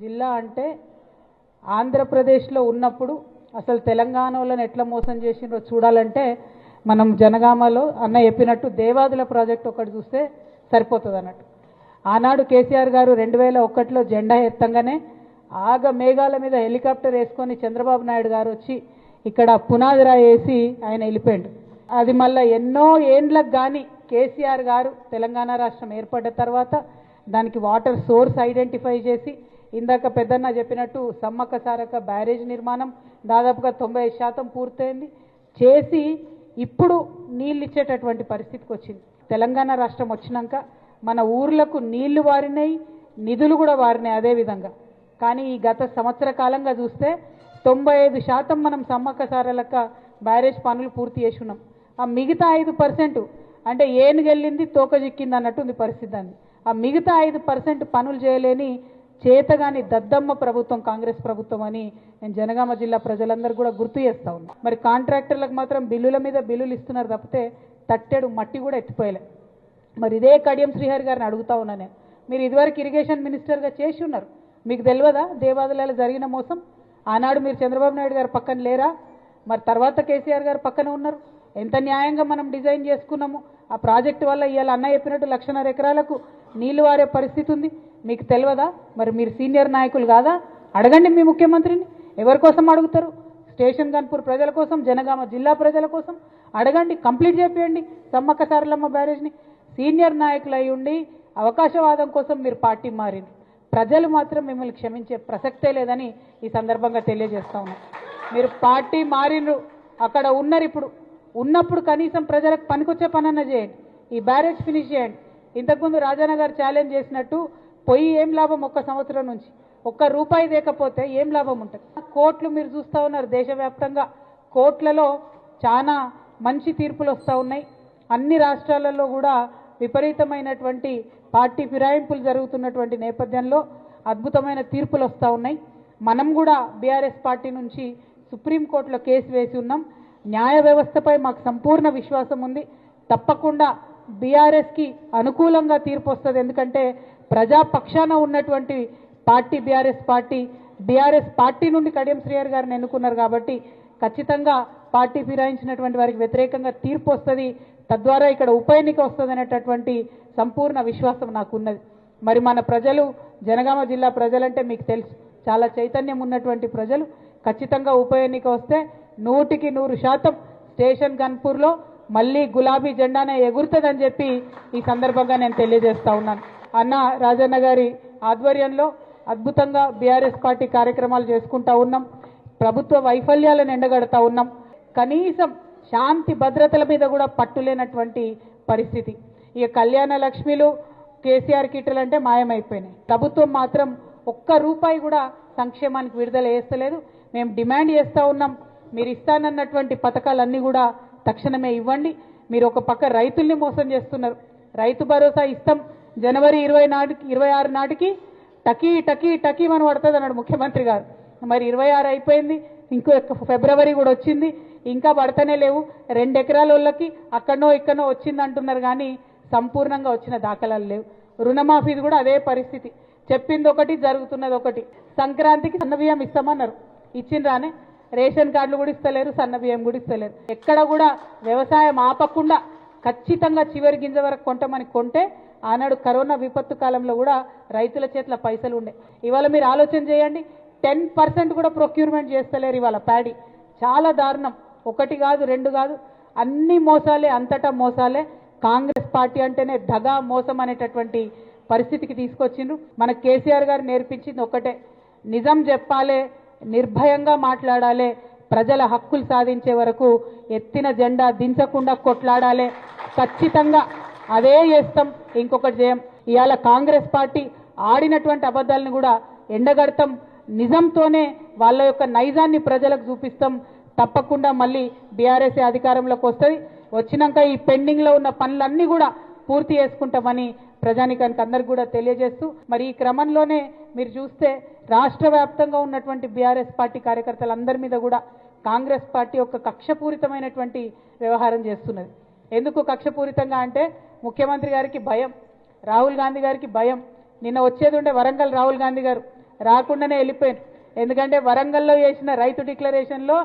జిల్లా అంటే ఆంధ్రప్రదేశ్లో ఉన్నప్పుడు అసలు తెలంగాణలోని ఎట్లా మోసం చేసిండ్రో చూడాలంటే మనం జనగామలో అన్న చెప్పినట్టు దేవాదుల ప్రాజెక్ట్ ఒకటి చూస్తే సరిపోతుంది అన్నట్టు. ఆనాడు కేసీఆర్ గారు 2001లో జెండా ఎత్తంగానే ఆగ మేఘాల మీద హెలికాప్టర్ వేసుకొని చంద్రబాబు నాయుడు గారు వచ్చి ఇక్కడ పునాదిరా వేసి ఆయన వెళ్ళిపోయాడు. అది మళ్ళీ ఎన్నో ఏండ్లకు కానీ కేసీఆర్ గారు తెలంగాణ రాష్ట్రం ఏర్పడ్డ తర్వాత దానికి వాటర్ సోర్స్ ఐడెంటిఫై చేసి ఇందాక పెద్దన్న చెప్పినట్టు సమ్మక్క సారక్క బ్యారేజ్ నిర్మాణం దాదాపుగా 90% పూర్తయింది చేసి ఇప్పుడు నీళ్ళు ఇచ్చేటటువంటి పరిస్థితికి వచ్చింది. తెలంగాణ రాష్ట్రం వచ్చినాక మన ఊర్లకు నీళ్లు వారినాయి, నిధులు కూడా వారినాయి అదే విధంగా. కానీ ఈ గత సంవత్సర కాలంగా చూస్తే 95% మనం సమ్మక్క సారలక్క బ్యారేజ్ పనులు పూర్తి చేసి ఉన్నాం. ఆ మిగతా 5% అంటే ఏనుగెళ్ళింది తోక చిక్కింది అన్నట్టు ఉంది పరిస్థితి. అంది ఆ మిగతా 5% పనులు చేయలేని చేతగాని దద్దమ్మ ప్రభుత్వం కాంగ్రెస్ ప్రభుత్వం అని నేను జనగామ జిల్లా ప్రజలందరూ కూడా గుర్తు చేస్తా ఉన్నా. మరి కాంట్రాక్టర్లకు మాత్రం బిల్లుల మీద బిల్లులు ఇస్తున్నారు తప్పితే తట్టెడు మట్టి కూడా ఎత్తిపోయలే. మరి ఇదే కడియం శ్రీహరి గారిని అడుగుతా ఉన్నా నేను, మీరు ఇదివరకు ఇరిగేషన్ మినిస్టర్గా చేసి ఉన్నారు, మీకు తెలియదా దేవాదులలో జరిగిన మోసం? ఆనాడు మీరు చంద్రబాబు నాయుడు గారు పక్కన లేరా? మరి తర్వాత కేసీఆర్ గారు పక్కన ఉన్నారు. ఎంత న్యాయంగా మనం డిజైన్ చేసుకున్నాము. ఆ ప్రాజెక్టు వల్ల ఇవాళ అన్న చెప్పినట్టు 1,50,000 ఎకరాలకు నీళ్లు వారే పరిస్థితి ఉంది. మీకు తెలియదా? మరి మీరు సీనియర్ నాయకులు కాదా? అడగండి మీ ముఖ్యమంత్రిని. ఎవరి కోసం అడుగుతారు? స్టేషన్ గన్పూర్ ప్రజల కోసం, జనగామ జిల్లా ప్రజల కోసం అడగండి. కంప్లీట్ చేపియండి సమ్మక్క సారలమ్మ బ్యారేజ్ని. సీనియర్ నాయకులు అయి ఉండి అవకాశవాదం కోసం మీరు పార్టీ మారింది. ప్రజలు మాత్రం మిమ్మల్ని క్షమించే ప్రసక్తే లేదని ఈ సందర్భంగా తెలియజేస్తా ఉన్నాం. మీరు పార్టీ మారినరు, అక్కడ ఉన్నారు. ఇప్పుడు ఉన్నప్పుడు కనీసం ప్రజలకు పనికొచ్చే పనన్నా చేయండి. ఈ బ్యారేజ్ ఫినిష్ చేయండి. ఇంతకుముందు రాజన్న గారు ఛాలెంజ్ చేసినట్టు పోయి ఏం లాభం? ఒక్క సంవత్సరం నుంచి ఒక్క రూపాయి దేకపోతే ఏం లాభం ఉంటుంది? కోర్టులు మీరు చూస్తూ ఉన్నారు, దేశవ్యాప్తంగా కోర్టులలో చాలా మంచి తీర్పులు వస్తూ ఉన్నాయి. అన్ని రాష్ట్రాలలో కూడా విపరీతమైనటువంటి పార్టీ ఫిరాయింపులు జరుగుతున్నటువంటి నేపథ్యంలో అద్భుతమైన తీర్పులు వస్తూ ఉన్నాయి. మనం కూడా బీఆర్ఎస్ పార్టీ నుంచి సుప్రీంకోర్టులో కేసు వేసి ఉన్నాం. న్యాయ వ్యవస్థపై మాకు సంపూర్ణ విశ్వాసం ఉంది. తప్పకుండా బీఆర్ఎస్కి అనుకూలంగా తీర్పు వస్తుంది. ఎందుకంటే ప్రజాపక్షాన ఉన్నటువంటి పార్టీ బీఆర్ఎస్ పార్టీ నుండి కడియం శ్రీహరి గారిని ఎన్నుకున్నారు కాబట్టి ఖచ్చితంగా పార్టీ ఫిరాయించినటువంటి వారికి వ్యతిరేకంగా తీర్పు వస్తుంది. తద్వారా ఇక్కడ ఉప ఎన్నిక వస్తుంది అనేటటువంటి సంపూర్ణ విశ్వాసం నాకు ఉన్నది. మరి మన ప్రజలు, జనగామ జిల్లా ప్రజలంటే మీకు తెలుసు, చాలా చైతన్యం ఉన్నటువంటి ప్రజలు. ఖచ్చితంగా ఉప ఎన్నిక వస్తే 100% స్టేషన్ గన్పూర్లో మళ్ళీ గులాబీ జెండానే ఎగురుతుందని చెప్పి ఈ సందర్భంగా నేను తెలియజేస్తా ఉన్నాను. అన్న రాజన్న గారి ఆధ్వర్యంలో అద్భుతంగా బీఆర్ఎస్ పార్టీ కార్యక్రమాలు చేసుకుంటా ఉన్నాం. ప్రభుత్వ వైఫల్యాలను ఎండగడతా ఉన్నాం. కనీసం శాంతి భద్రతల మీద కూడా పట్టులేనటువంటి పరిస్థితి. ఇక కళ్యాణ లక్ష్మిలు, కేసీఆర్ కిట్లు అంటే మాయమైపోయినాయి. ప్రభుత్వం మాత్రం ఒక్క రూపాయి కూడా సంక్షేమానికి విడుదల చేస్తలేదు. మేము డిమాండ్ చేస్తూ ఉన్నాం, మీరు ఇస్తానన్నటువంటి పథకాలన్నీ కూడా తక్షణమే ఇవ్వండి. మీరు ఒక పక్క రైతుల్ని మోసం చేస్తున్నారు. రైతు భరోసా ఇస్తాం జనవరి 26 నాటికి టకీ టకీ టకీ మనం పడుతుంది అన్నాడు ముఖ్యమంత్రి గారు. మరి 26 అయిపోయింది, ఇంకో ఫిబ్రవరి కూడా వచ్చింది, ఇంకా పడతనే లేవు. 2 ఎకరాల వాళ్ళకి అక్కడనో ఇక్కడనో వచ్చింది అంటున్నారు కానీ సంపూర్ణంగా వచ్చిన దాఖలాలు లేవు. రుణమాఫీది కూడా అదే పరిస్థితి. చెప్పింది ఒకటి, జరుగుతున్నది ఒకటి. సంక్రాంతికి సన్నబియ్యం ఇస్తామన్నారు, ఇచ్చిండ్రానే? రేషన్ కార్డులు కూడా ఇస్తలేరు, సన్నబియ్యం కూడా ఇస్తలేరు. ఎక్కడ కూడా వ్యవసాయం ఆపకుండా ఖచ్చితంగా చివరి గింజ వరకు కొంటామని కొంటే ఆనాడు కరోనా విపత్తు కాలంలో కూడా రైతుల చేతుల పైసలు ఉండే. ఇవాళ మీరు ఆలోచన చేయండి, 10% కూడా ప్రొక్యూర్మెంట్ చేస్తలేరు ఇవాళ ప్యాడీ. చాలా దారుణం. ఒకటి కాదు, 2 కాదు, అన్ని మోసాలే, అంతటా మోసాలే. కాంగ్రెస్ పార్టీ అంటేనే దగా, మోసం అనేటటువంటి పరిస్థితికి తీసుకొచ్చిండ్రు. మన కేసీఆర్ గారు నేర్పించింది ఒకటే, నిజం చెప్పాలి, నిర్భయంగా మాట్లాడాలి, ప్రజల హక్కులు సాధించే వరకు ఎత్తిన జెండా దించకుండా కొట్లాడాలి. ఖచ్చితంగా అదే చేస్తాం, ఇంకొకటి చేయం. ఇవాళ కాంగ్రెస్ పార్టీ ఆడినటువంటి అబద్ధాలను కూడా ఎండగడతాం. నిజంతోనే వాళ్ళ యొక్క నైజాన్ని ప్రజలకు చూపిస్తాం. తప్పకుండా మళ్ళీ బీఆర్ఎస్ అధికారంలోకి వస్తుంది. వచ్చినాక ఈ పెండింగ్లో ఉన్న పనులన్నీ కూడా పూర్తి చేసుకుంటామని ప్రజానికానికి అందరికి కూడా తెలియజేస్తూ, మరి ఈ క్రమంలోనే మీరు చూస్తే రాష్ట్ర వ్యాప్తంగా ఉన్నటువంటి బీఆర్ఎస్ పార్టీ కార్యకర్తలందరి మీద కూడా కాంగ్రెస్ పార్టీ ఒక కక్షపూరితమైనటువంటి వ్యవహారం చేస్తున్నది. ఎందుకు కక్షపూరితంగా అంటే ముఖ్యమంత్రి గారికి భయం, రాహుల్ గాంధీ గారికి భయం. నిన్న వచ్చేది ఉండే వరంగల్ రాహుల్ గాంధీ గారు, రాకుండానే వెళ్ళిపోయారు. ఎందుకంటే వరంగల్లో చేసిన రైతు డిక్లరేషన్లో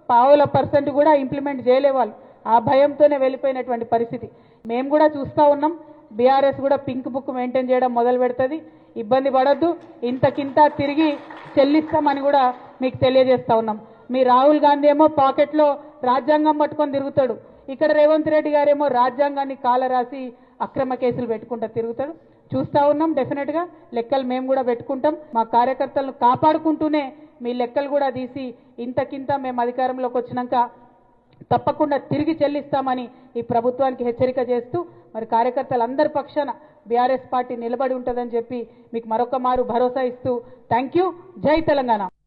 0.5% కూడా ఇంప్లిమెంట్ చేయలే వాళ్ళు. ఆ భయంతోనే వెళ్ళిపోయినటువంటి పరిస్థితి. మేము కూడా చూస్తూ ఉన్నాం. బీఆర్ఎస్ కూడా పింక్ బుక్ మెయింటైన్ చేయడం మొదలు పెడుతుంది. ఇబ్బంది పడొద్దు, ఇంతకింత తిరిగి చెల్లిస్తామని కూడా మీకు తెలియజేస్తా ఉన్నాం. మీ రాహుల్ గాంధీ ఏమో పాకెట్లో రాజ్యాంగం పట్టుకొని తిరుగుతాడు. ఇక్కడ రేవంత్ రెడ్డి గారేమో రాజ్యాంగాన్ని కాలరాసి అక్రమ కేసులు పెట్టుకుంటూ తిరుగుతాడు. చూస్తూ ఉన్నాం. డెఫినెట్గా లెక్కలు మేము కూడా పెట్టుకుంటాం. మా కార్యకర్తలను కాపాడుకుంటూనే మీ లెక్కలు కూడా తీసి ఇంతకింత మేము అధికారంలోకి వచ్చినాక తప్పకుండా తిరిగి చెల్లిస్తామని ఈ ప్రభుత్వానికి హెచ్చరిక చేస్తూ మరి కార్యకర్తలందరి పక్షాన బీఆర్ఎస్ పార్టీ నిలబడి ఉంటుందని చెప్పి మీకు మరొక మారు భరోసా ఇస్తూ థ్యాంక్ యూ. జై తెలంగాణ.